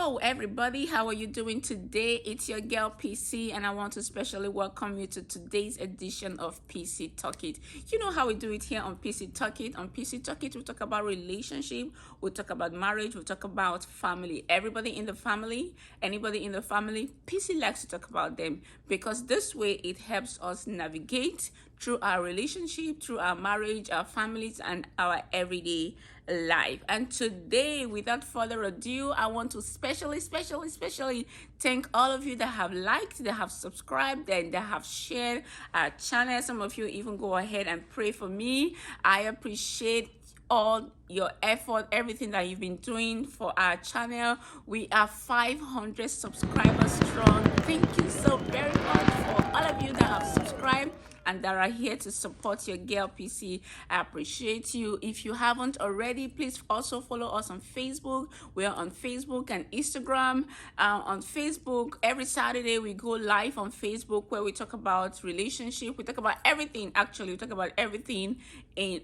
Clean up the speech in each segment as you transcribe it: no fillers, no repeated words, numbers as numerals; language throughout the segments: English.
Hello everybody, how are you doing today? It's your girl PC and I want to specially welcome you to today's edition of PC Talk It. You know how we do it here on PC Talk It. On PC Talk It, we talk about relationship, we talk about marriage, we talk about family. Everybody in the family, anybody in the family, PC likes to talk about them because this way it helps us navigate through our relationship, through our marriage, our families, and our everyday life. And today, without further ado, I want to especially thank all of you that have liked, that have subscribed, and that have shared our channel. Some of you even go ahead and pray for me. I appreciate all your effort, everything that you've been doing for our channel. We are 500 subscribers strong. Thank you so very much for all of you that have subscribed and that are here to support your girl PC. I appreciate you. If you haven't already, please also follow us on Facebook. We are on Facebook and Instagram. On Facebook, every Saturday we go live on Facebook where we talk about relationship. We talk about everything. Actually, we talk about everything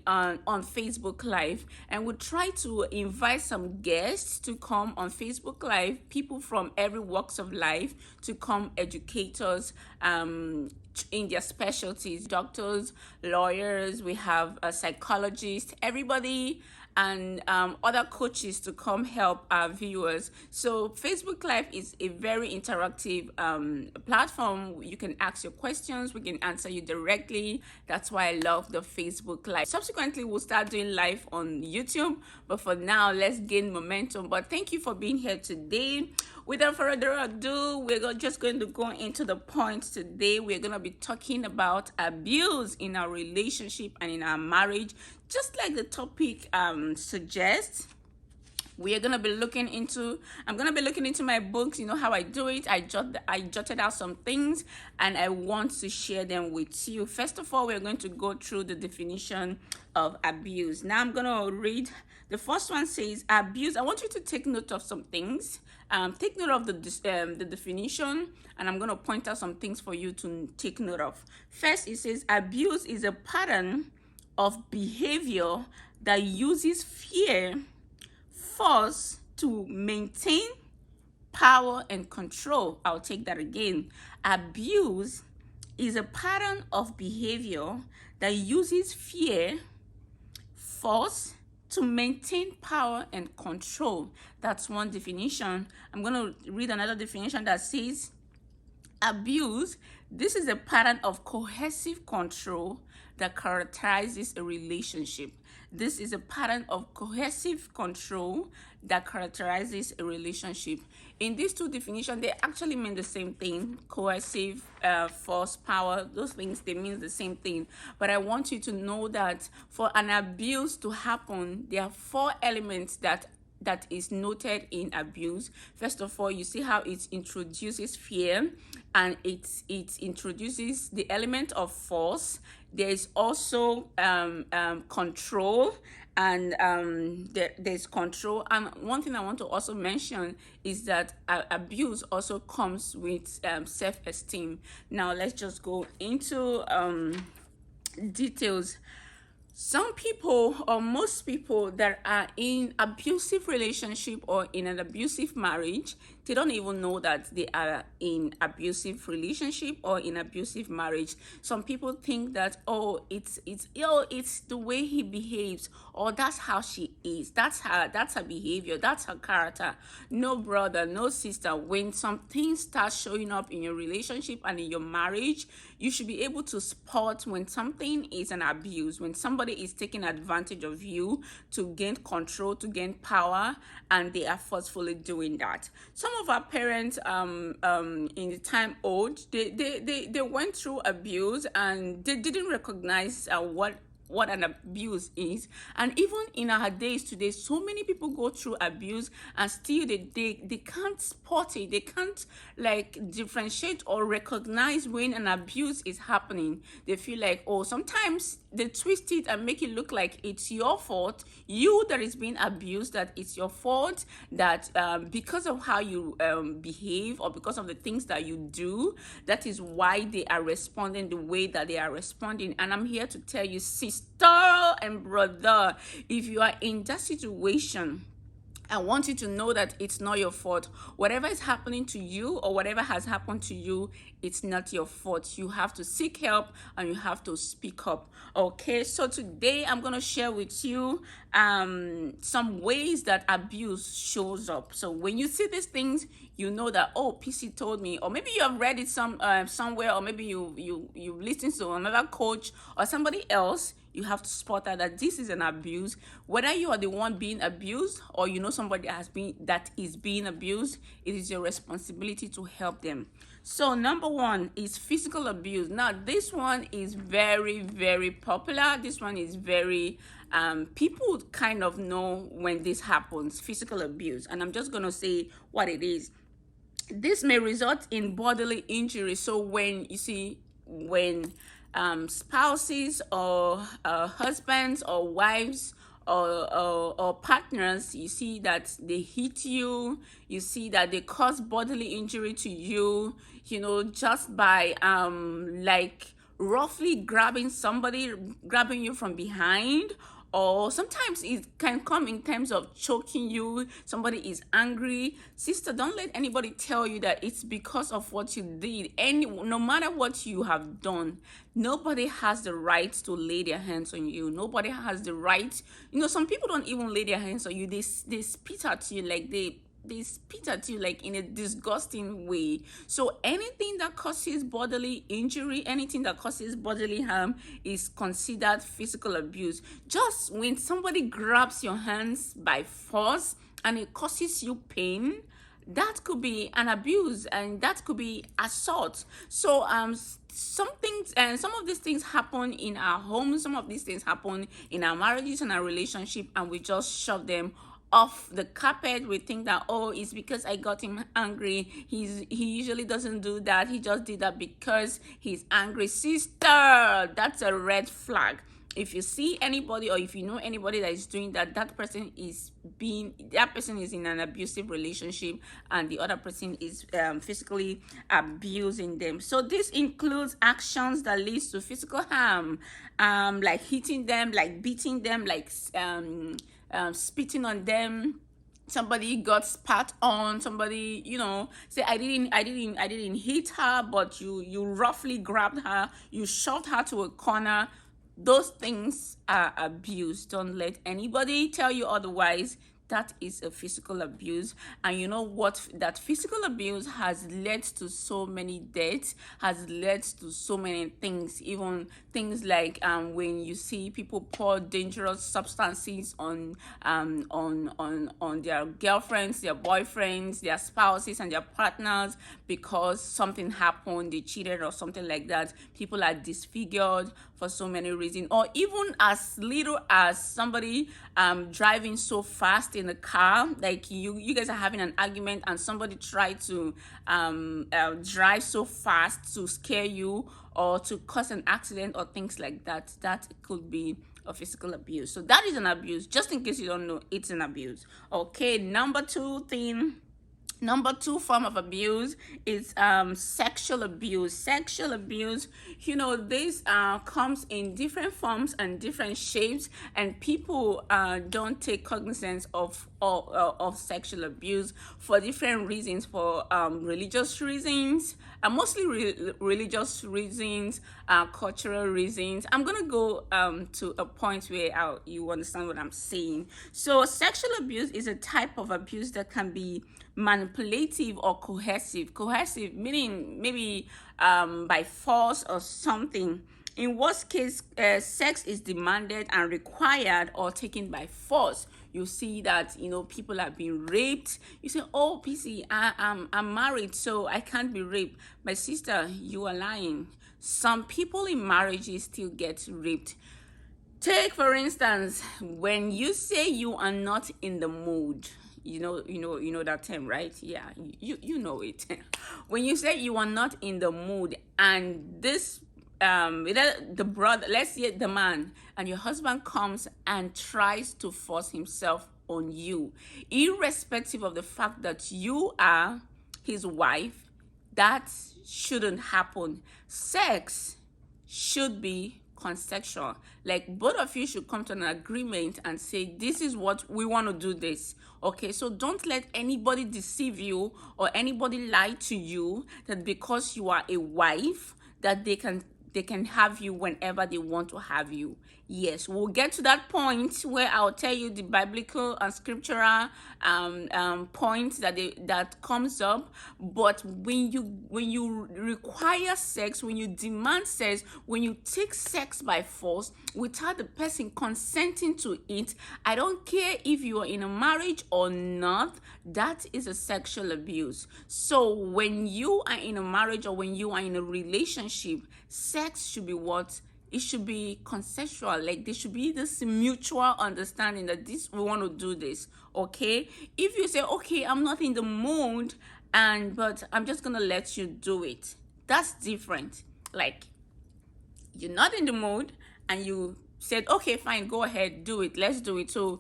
on Facebook Live, and we try to invite some guests to come on Facebook Live. People from every walks of life to come educate us in their specialties, doctors, lawyers, we have a psychologist, everybody, and other coaches to come help our viewers. So Facebook Live is a very interactive platform. You can ask your questions, we can answer you directly. That's why I love the Facebook Live. Subsequently, we'll start doing live on YouTube, but for now, let's gain momentum. But thank you for being here today. Without further ado, we're just going to go into the points today. We're going to be talking about abuse in our relationship and in our marriage, just like the topic suggests. We are going to be looking into, I'm going to be looking into my books. You know how I do it. I jotted out some things and I want to share them with you. First of all, we're going to go through the definition of abuse. Now I'm going to read. The first one says abuse. I want you to take note of some things. Take note of the definition, and I'm going to point out some things for you to take note of. First, it says abuse is a pattern of behavior that uses fear, force to maintain power and control. I'll take that again. Abuse is a pattern of behavior that uses fear, force to maintain power and control. That's one definition. I'm going to read another definition that says abuse, this is a pattern of coercive control that characterizes a relationship. This is a pattern of coercive control that characterizes a relationship. In these two definitions, they actually mean the same thing. Coercive, force, power, those things, they mean the same thing. But I want you to know that for an abuse to happen, there are 4 elements that is noted in abuse. First of all, you see how it introduces fear, and it introduces the element of force. There is also control, and there's control. And one thing I want to also mention is that abuse also comes with self-esteem. Now let's just go into details. Some people, or most people that are in abusive relationship or in an abusive marriage, they don't even know that they are in abusive relationship or in abusive marriage. Some people think that, oh, it's the way he behaves, or that's how she is, that's her behavior, that's her character. No, brother, no sister, when some things start showing up in your relationship and in your marriage, you should be able to spot when something is an abuse, when somebody is taking advantage of you to gain control, to gain power, and they are forcefully doing that. Some of our parents in the time old, they went through abuse and they didn't recognize what an abuse is. And even in our days today, so many people go through abuse and still they can't spot it. They can't like differentiate or recognize when an abuse is happening. They feel like, oh, sometimes they twist it and make it look like it's your fault, you that is being abused, that it's your fault, that because of how you behave or because of the things that you do, that is why they are responding the way that they are responding. And I'm here to tell you, sister and brother, if you are in that situation, I want you to know that it's not your fault. Whatever is happening to you or whatever has happened to you, it's not your fault. You have to seek help and you have to speak up. Okay, so today I'm going to share with you some ways that abuse shows up. So when you see these things, you know that, oh, PC told me, or maybe you have read it somewhere, or maybe you listened to another coach or somebody else. You have to spot that this is an abuse. Whether you are the one being abused or you know somebody that is being abused, it is your responsibility to help them. So number one is physical abuse. Now this one is very, very popular. This one is very people kind of know when this happens, physical abuse, and I'm just gonna say what it is. This may result in bodily injury. So when spouses or husbands or wives or partners, you see that they hit you, you see that they cause bodily injury to you, just by like roughly grabbing you from behind, or sometimes it can come in terms of choking you. Somebody is angry. Sister, don't let anybody tell you that it's because of what you did. No matter what you have done, nobody has the right to lay their hands on you. Nobody has the right. Some people don't even lay their hands on you. They spit at you, like they spit at you like in a disgusting way. So anything that causes bodily injury, anything that causes bodily harm is considered physical abuse. Just when somebody grabs your hands by force and it causes you pain, that could be an abuse, and that could be assault. So some things, and some of these things happen in our homes, some of these things happen in our marriages and our relationship, and we just shove them off the carpet. We think that, oh, it's because I got him angry. He usually doesn't do that. He just did that because he's angry. Sister, that's a red flag. If you see anybody, or if you know anybody that is doing that, that person is in an abusive relationship, and the other person is physically abusing them. So this includes actions that leads to physical harm, like hitting them, like beating them, like spitting on them. Somebody got spat on. Somebody, say, I didn't hit her, but you roughly grabbed her, you shoved her to a corner. Those things are abuse. Don't let anybody tell you otherwise. That is a physical abuse. And you know what? That physical abuse has led to so many deaths, has led to so many things, even things like when you see people pour dangerous substances on their girlfriends, their boyfriends, their spouses, and their partners because something happened, they cheated or something like that. People are disfigured for so many reasons, or even as little as somebody driving so fast in the car, like you guys are having an argument and somebody tried to drive so fast to scare you or to cause an accident or things like that. That could be a physical abuse. So that is an abuse. Just in case you don't know, it's an abuse. Okay, number two form of abuse is sexual abuse. Sexual abuse, this comes in different forms and different shapes, and people don't take cognizance of sexual abuse for different reasons, for religious reasons, mostly religious reasons, cultural reasons. I'm gonna go to a point where you understand what I'm saying. So sexual abuse is a type of abuse that can be manipulative or coercive. Coercive meaning maybe by force or something. In worst case, sex is demanded and required or taken by force. You see that people are being raped. You say, oh, PC, I'm married, so I can't be raped. My sister, you are lying. Some people in marriages still get raped. Take for instance, when you say you are not in the mood. You know that term, right? Yeah, you know it. When you say you are not in the mood, and this the brother, let's say the man, and your husband comes and tries to force himself on you, irrespective of the fact that you are his wife, that shouldn't happen. Sex should be consensual. Like both of you should come to an agreement and say, this is what we want to do this. Okay, so don't let anybody deceive you or anybody lie to you that because you are a wife that they can have you whenever they want to have you. Yes, we'll get to that point where I'll tell you the biblical and scriptural points that comes up. But when you require sex, when you demand sex, when you take sex by force without the person consenting to it, I don't care if you are in a marriage or not, that is a sexual abuse. So when you are in a marriage or when you are in a relationship, sex should be what? It should be consensual. Like there should be this mutual understanding that we want to do this. Okay, if you say, okay, I'm not in the mood but I'm just gonna let you do it, that's different. Like you're not in the mood and you said, okay, fine, go ahead, do it, let's do it, so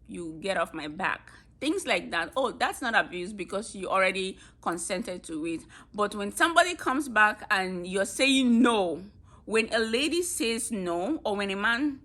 you get off my back, things like that. Oh, that's not abuse because you already consented to it. But when somebody comes back and you're saying no, when a lady says no, or when a man,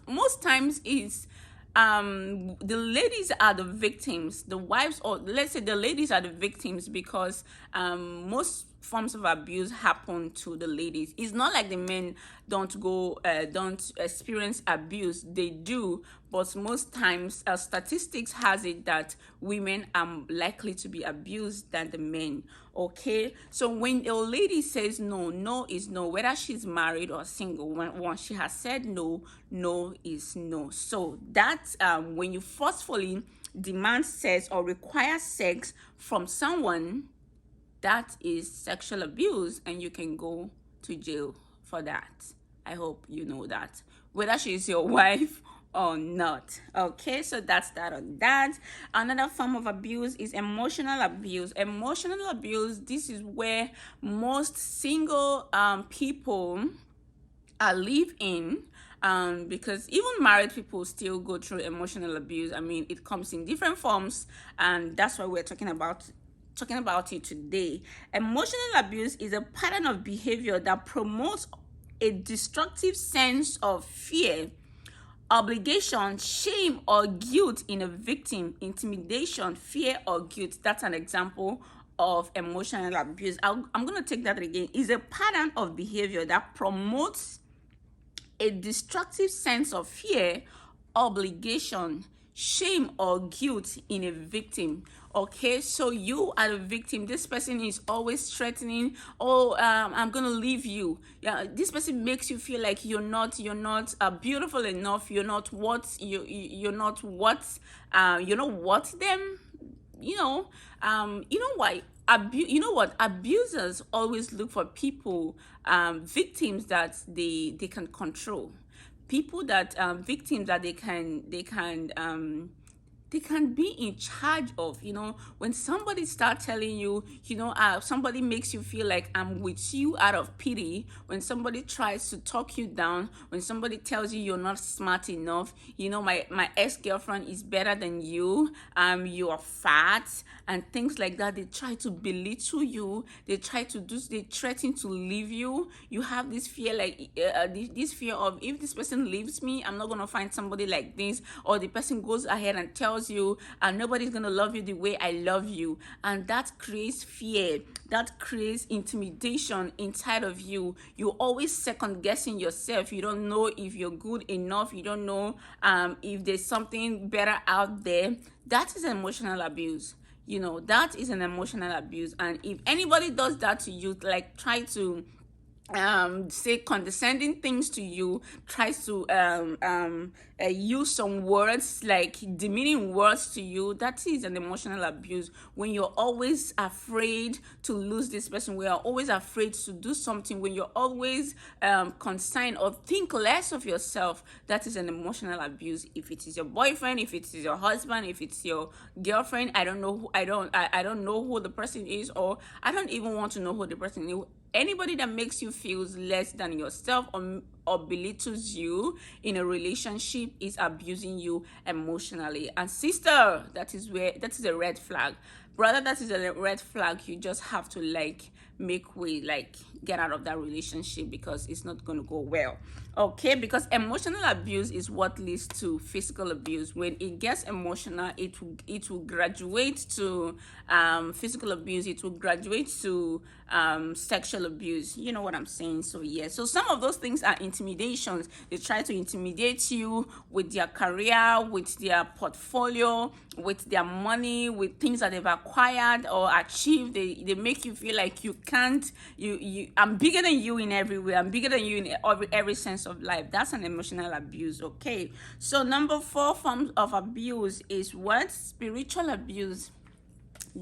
most times is the ladies are the victims, the wives, or let's say the ladies are the victims, because most forms of abuse happen to the ladies. It's not like the men don't experience abuse. They do, but most times statistics has it that women are likely to be abused than the men. Okay, so when a lady says no, no is no, whether she's married or single. Once she has said no, no is no. So that's when you forcefully demand sex or require sex from someone, that is sexual abuse, and you can go to jail for that. I hope you know that, whether she's your wife or not. Okay, so that's that on that. Another form of abuse is emotional abuse. Emotional abuse, this is where most single people live in, because even married people still go through emotional abuse. I mean, it comes in different forms, and that's why we're talking about it today. Emotional abuse is a pattern of behavior that promotes a destructive sense of fear, obligation, shame, or guilt in a victim. Intimidation, fear, or guilt. That's an example of emotional abuse. I'm going to take that again. Is a pattern of behavior that promotes a destructive sense of fear, obligation, shame, or guilt in a victim. Okay, so you are the victim. This person is always threatening, I'm gonna leave you. Yeah, this person makes you feel like you're not beautiful enough. You're not what you're not what them. You know why? You know what? Abusers always look for people, victims that they can control, people that victims that they can be in charge of. When somebody starts telling you, somebody makes you feel like I'm with you out of pity, when somebody tries to talk you down, when somebody tells you you're not smart enough, my ex-girlfriend is better than you, you are fat, and things like that. They try to belittle you. They threaten to leave you. You have this fear, like this fear of, if this person leaves me, I'm not going to find somebody like this. Or the person goes ahead and tells you, nobody's going to love you the way I love you. And that creates fear. That creates intimidation inside of you. You're always second guessing yourself. You don't know if you're good enough. You don't know if there's something better out there. That is emotional abuse. That is an emotional abuse. And if anybody does that to you, like try to say condescending things to you, tries to use some words, like demeaning words to you, that is an emotional abuse. When you're always afraid to lose this person, when you're always afraid to do something, when you're always concerned or think less of yourself, that is an emotional abuse. If it is your boyfriend, if it is your husband, if it's your girlfriend, I don't know who the person is, or I don't even want to know who the person is. Anybody that makes you feel less than yourself or belittles you in a relationship is abusing you emotionally. And sister, that is a red flag. Brother, that is a red flag. You just have to make way, like get out of that relationship, because it's not going to go well. Okay, because emotional abuse is what leads to physical abuse. When it gets emotional, it will graduate to physical abuse. It will graduate to sexual abuse. You know what I'm saying? So yeah, so some of those things are intimidations. They try to intimidate you with their career, with their portfolio, with their money, with things that they've acquired or achieved. They make you feel like you can't, I'm bigger than you in every way. I'm bigger than you in every sense of life. That's an emotional abuse. Okay, so number 4 forms of abuse is what? Spiritual abuse.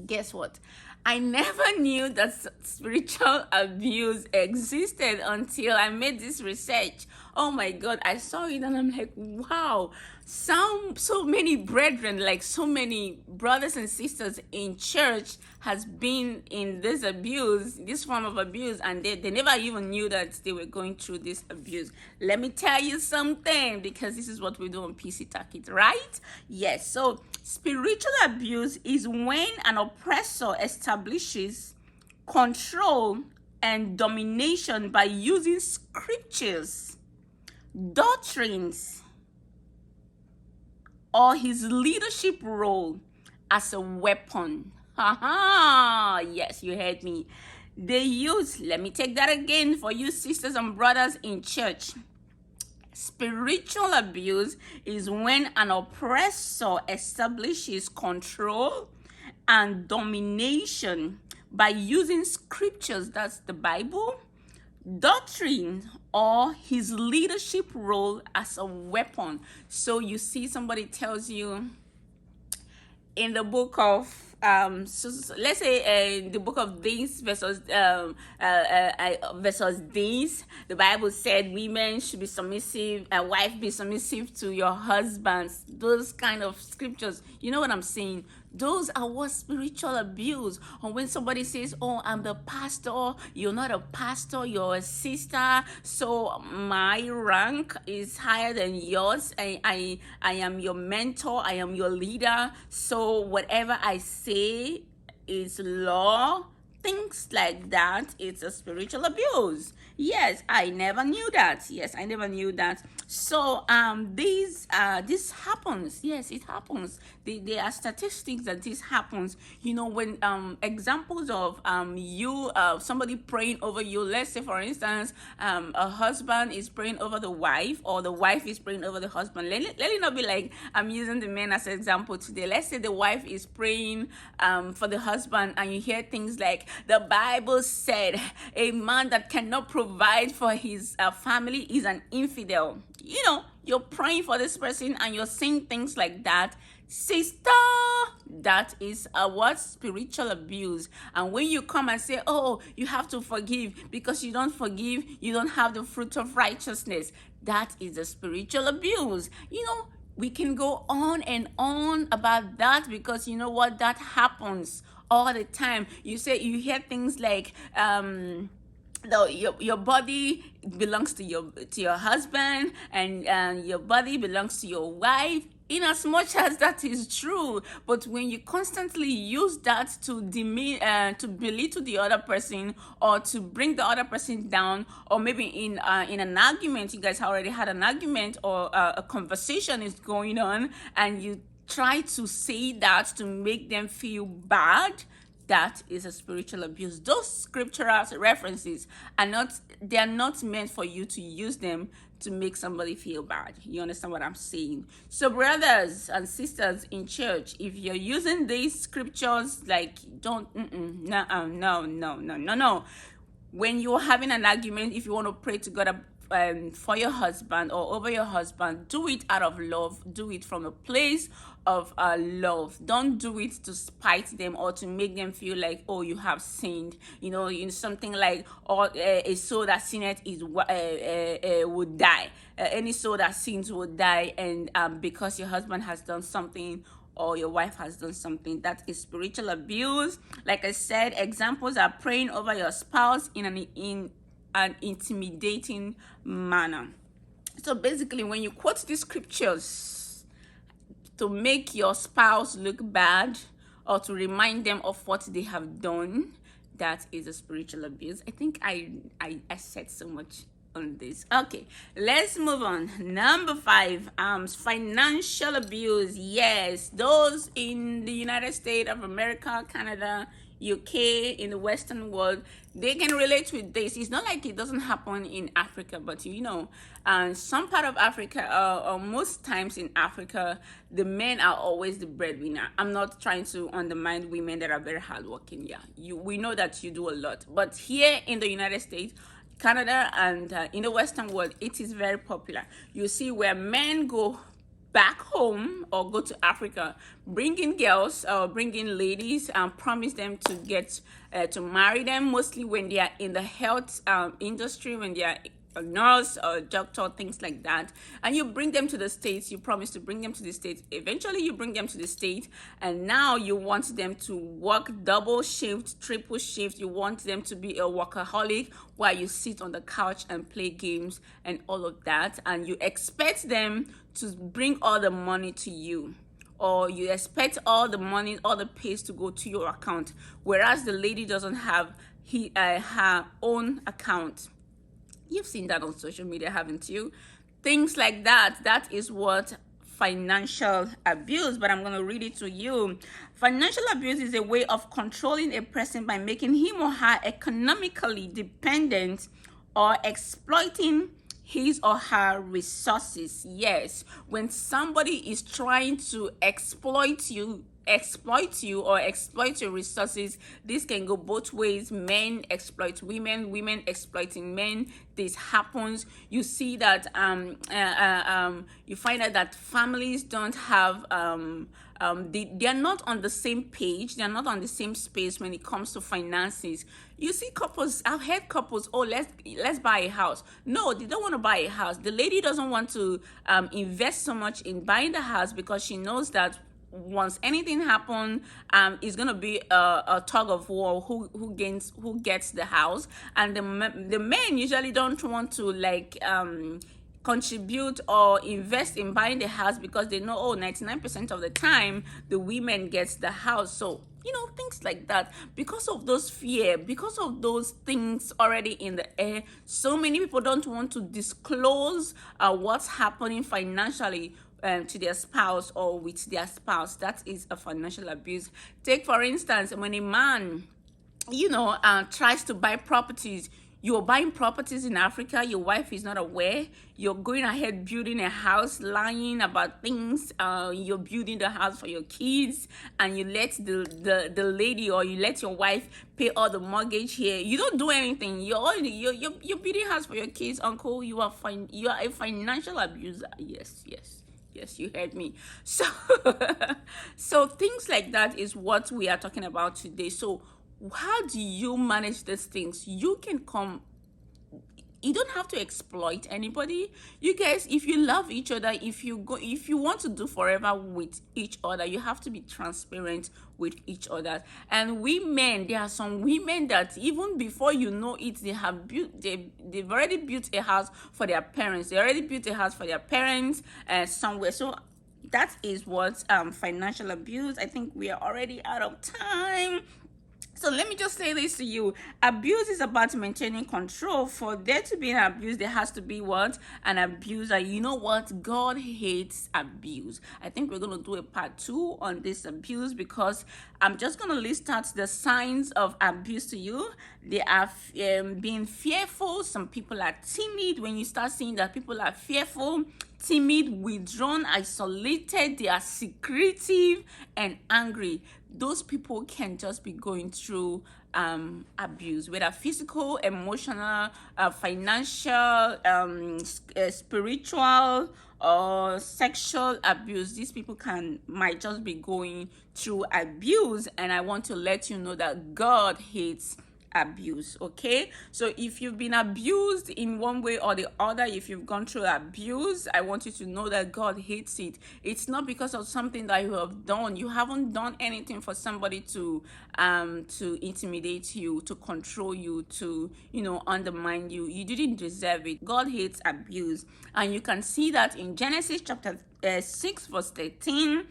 Guess what? I never knew that spiritual abuse existed until I made this research. Oh my God, I saw it and I'm like, wow, so many brethren, like so many brothers and sisters in church has been in this abuse, this form of abuse, and they never even knew that they were going through this abuse. Let me tell you something, because this is what we do on PC Talk It, right? Yes, so spiritual abuse is when an oppressor establishes control and domination by using scriptures, doctrines, or his leadership role as a weapon. Yes, you heard me. Let me take that again for you sisters and brothers in church. Spiritual abuse is when an oppressor establishes control and domination by using scriptures, that's the Bible, doctrine, or his leadership role as a weapon. So you see somebody tells you in the book of so let's say the book of Things versus Things, the Bible said women should be submissive, a wife be submissive to your husbands. Those kind of scriptures, you know what I'm saying? Those are what spiritual abuse. Or when somebody says, oh, I'm the pastor, you're not a pastor, you're a sister, so my rank is higher than yours. I am your mentor, I am your leader, so whatever I say is law. Things like that, it's a spiritual abuse. Yes, I never knew that. So this happens. Yes, it happens. There are statistics that this happens. You know, when examples of somebody praying over you. Let's say, for instance, a husband is praying over the wife, or the wife is praying over the husband. Let it not be like I'm using the men as an example today. Let's say the wife is praying for the husband, and you hear things like, the Bible said a man that cannot provide for his family is an infidel. You know, you're praying for this person and you're saying things like that. Sister, that is what? Spiritual abuse. And when you come and say, oh, you have to forgive, because you don't forgive, you don't have the fruit of righteousness, that is a spiritual abuse. You know, we can go on and on about that, because you know what? That happens all the time. You hear things like your body belongs to your husband, and your body belongs to your wife. In as much as that is true, but when you constantly use that to belittle the other person, or to bring the other person down, or maybe in an argument, you guys already had an argument, or a conversation is going on, and you try to say that to make them feel bad, that is a spiritual abuse. Those scriptural references are not meant for you to use them to make somebody feel bad. You understand what I'm saying? So brothers and sisters in church, if you're using these scriptures, like, don't, no. When you're having an argument, if you want to pray to God for your husband or over your husband, do it out of love. Do it from a place of love. Don't do it to spite them or to make them feel like, oh, you have sinned. You know, in something like, or a soul that sinneth would die. Any soul that sins would die, and because your husband has done something, or your wife has done something, that is spiritual abuse. Like I said, examples are praying over your spouse in an intimidating manner. So basically, when you quote these scriptures to make your spouse look bad, or to remind them of what they have done, That is a spiritual abuse. I think I said so much on this. Okay, let's move on. Number 5, financial abuse. Yes, those in the United States of America, Canada, UK, in the Western world, they can relate with this. It's not like it doesn't happen in Africa, but some part of Africa, or most times in Africa, the men are always the breadwinner. I'm not trying to undermine women that are very hardworking. Yeah, we know that you do a lot, but here in the United States, Canada, and in the Western world, it is very popular. You see where men go back home or go to Africa, bring in girls or bring in ladies and promise them to get to marry them, mostly when they are in the health industry, when they are a nurse or a doctor, things like that. And you bring them to the States, you promise to bring them to the States. Eventually you bring them to the States, and now you want them to work double shift, triple shift. You want them to be a workaholic while you sit on the couch and play games and all of that. And you expect them to bring all the money to you, or you expect all the money, all the pays to go to your account, whereas the lady doesn't have her own account. You've seen that on social media, haven't you? Things like that. That is what financial abuse, but I'm going to read it to you. Financial abuse is a way of controlling a person by making him or her economically dependent or exploiting his or her resources. Yes, when somebody is trying to exploit you or exploit your resources, this can go both ways. Men exploit women, women exploiting men. This happens. You see that you find out that families don't have they're not on the same page, they're not on the same space when it comes to finances. You see couples, I've heard couples, oh, let's buy a house. No, they don't want to buy a house. The lady doesn't want to invest so much in buying the house because she knows that once anything happens, it's gonna be a tug of war who gets the house. And the men usually don't want to contribute or invest in buying the house because they know 99% of the time the women gets the house. So things like that, because of those fear, because of those things already in the air, so many people don't want to disclose what's happening financially to their spouse or with their spouse. That is a financial abuse. Take for instance, when a man tries to buy properties. You're buying properties in Africa, your wife is not aware. You're going ahead building a house, lying about things. You're building the house for your kids, and you let the lady, or you let your wife pay all the mortgage here. You don't do anything. You're building a house for your kids, uncle. You are a financial abuser. Yes, you heard me. So so things like that is what we are talking about today. So how do you manage these things? You don't have to exploit anybody. You guys, if you love each other, if you want to do forever with each other, you have to be transparent with each other. And there are some women that even before you know it, they've already built a house for their parents. They already built a house for their parents somewhere. So that is what financial abuse. I think we are already out of time. So let me just say this to you. Abuse is about maintaining control. For there to be an abuse, there has to be what? An abuser. You know what? God hates abuse. I think we're going to do a part 2 on this abuse, because I'm just going to list out the signs of abuse to you. They are being fearful. Some people are timid. When you start seeing that people are fearful, timid, withdrawn, isolated, they are secretive and angry, those people can just be going through abuse, whether physical, emotional, financial, spiritual, or sexual abuse. These people might just be going through abuse, and I want to let you know that God hates abuse. Okay, so if you've been abused in one way or the other, if you've gone through abuse, I want you to know that God hates it. It's not because of something that you have done. You haven't done anything for somebody to intimidate you, to control you, to undermine you. You didn't deserve it. God hates abuse, and you can see that in Genesis chapter 6 verse 13.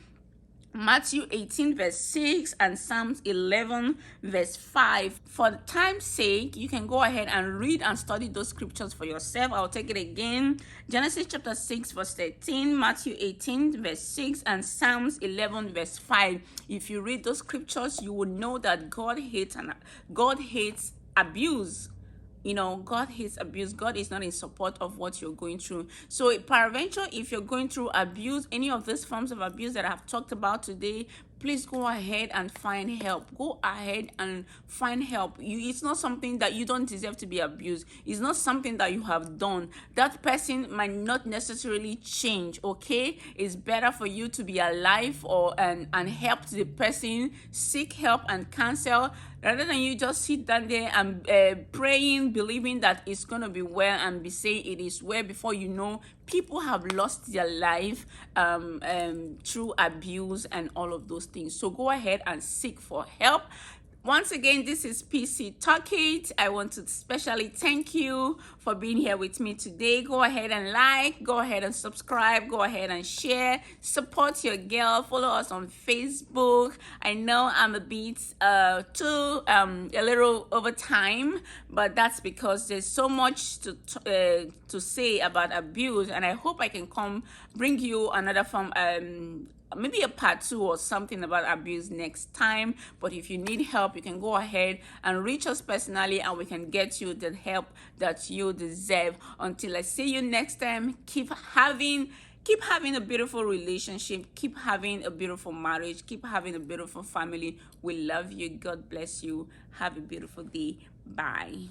Matthew 18 verse 6 and Psalms 11 verse 5. For the time's sake, you can go ahead and read and study those scriptures for yourself. I'll take it again. Genesis chapter 6 verse 13, Matthew 18 verse 6 and Psalms 11 verse 5. If you read those scriptures, you will know that God hates abuse. You know, God hates abuse. God is not in support of what you're going through. So peradventure, if you're going through abuse, any of these forms of abuse that I have talked about today, please go ahead and find help. Go ahead and find help. It's not something that you don't deserve to be abused. It's not something that you have done. That person might not necessarily change, okay? It's better for you to be alive and help the person, seek help and counsel, rather than you just sit down there and praying, believing that it's going to be well and be saying it is well. Before you know, people have lost their life through abuse and all of those things. So go ahead and seek for help. Once again, this is PC Talk It. I want to especially thank you for being here with me today. Go ahead and like, go ahead and subscribe, go ahead and share, support your girl, follow us on Facebook. I know I'm a bit a little over time, but that's because there's so much to say about abuse, and I hope I can bring you another form, maybe a part 2 or something about abuse next time. But if you need help, you can go ahead and reach us personally, and we can get you the help that you deserve. Until I see you next time, keep having a beautiful relationship, keep having a beautiful marriage, keep having a beautiful family. We love you. God bless you. Have a beautiful day. Bye.